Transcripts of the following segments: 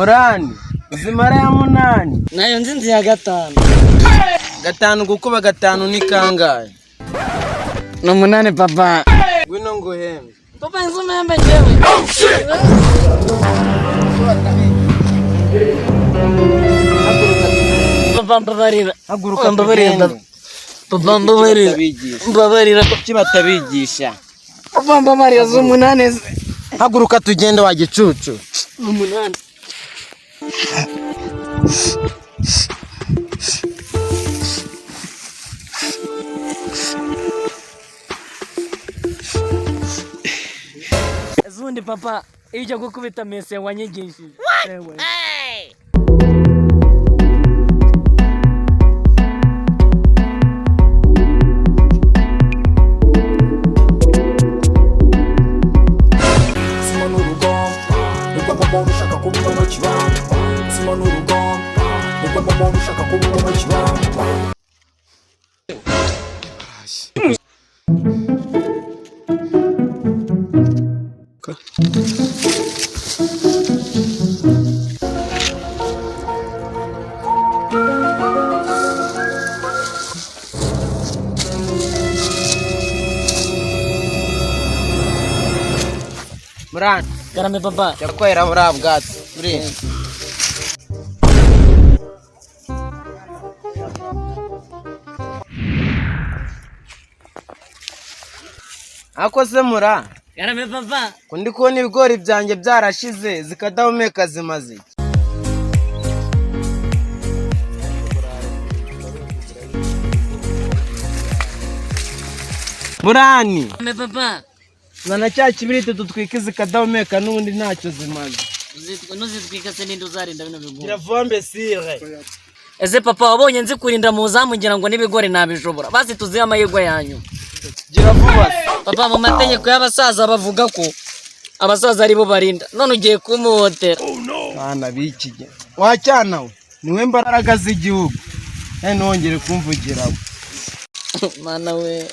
Murani, uzimara ya munani. Nayo nzi ya gatanu. Gatanu gukuba gatanu ni kangahe? No munani papa. Gwino nguhembe. Papa nzumembe jewe. Oh shit. Papa mbabarira. Haguruka mbabarira. Papa mbabarira. Mbabarira kibatabigisha. Papa mbabarira z'umunani. Haguruka tugende wa gicucu. Umunani. Ezundi papa ije gukubita mese wanyigishije. Ewe. Hey! Murani, Karame papa. yakwera burabwatsi. Uri. Akoze mura. Karame papa. Kundi kubona ibigori byanjye byarashize zikadahumeka zimaze. Murani. Karame papa. Zana cya kibiriti dutwike zikadahumeka n'ubundi ntacyo zimaze. Nuzitwika se ninde uzarinda bino bigori. Kiravombe sire. Ese papa wabonye nzi kurinda mu zamu ngira ngo n'ibigori nabijobora. Basi tuziye amahirwe yanyu. Gira vuba. Papa mu mategeko y'abasaza bavuga ko abasaza ari bo barinda. None ugiye kumuhotera. Bana bikige. Wacyanawe. Niwe mbaraga z'igihugu. Nongere kumvugiraho. Mana we.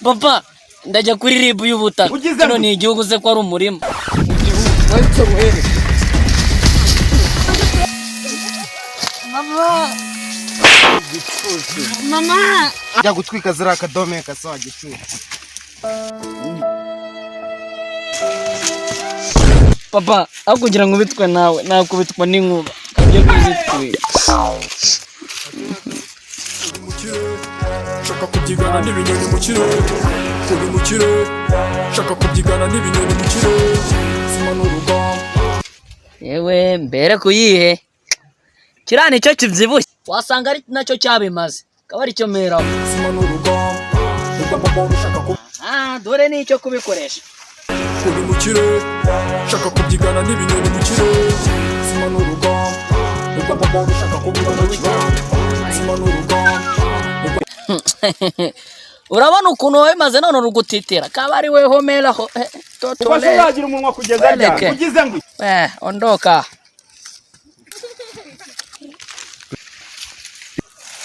Papa, ndajya kuri ribu y'ubutaka. Kino ni igihugu se ko ari umurima. Mama. Mama. Njya gutwika zira akadomeka sawa gicucu. Papa, aho kugira ngo bitwe nawe, nakubitwa n'inkuba. Kajye kuzitwika. Shaka kubyigana n'ibinyoni mu kirere, uri mu kirere. Shaka kubyigana n'ibinyoni mu kirere, sima n'urugamba. Yewe mbere kuyihe kiriya nicyo kibyibushye wasanga ari nacyo cyabimaze akaba ari cyo meraho. Sima n'urugamba, shaka ku dore nicyo kubikoresha. uri mu kirere. Shaka kubyigana n'ibinyoni mu kirere, sima n'urugamba. Shaka kubyigana n'ikirere, sima n'urugamba. Urabona ukuntu wabimaze none urugutitira kaba ari we homeraho Ubwo uzagira umunwa kugeza ryari ugize ngo ondoka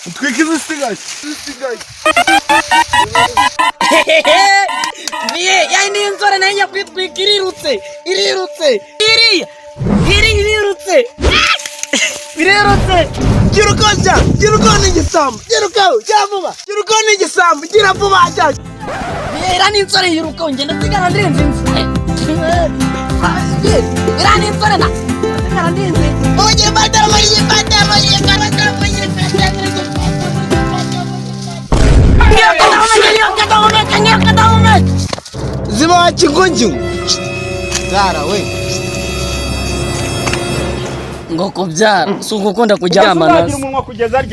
Utwike zisigaye. Biye ya ni inzore nayo yakwitwika irirutse iriya irirutse birerutse. Girukoni igisambu. Girukoni igisambu. Gira vuba cyane. Era ni insore yiruka ngenda tigana ndinze insore. Era ni insore na tigana ndinze. Oye batara. Ziba wa kigonji. Zara we. Ngo kubyara si ugukunda kujya uzagira umunwa kugeza ryari.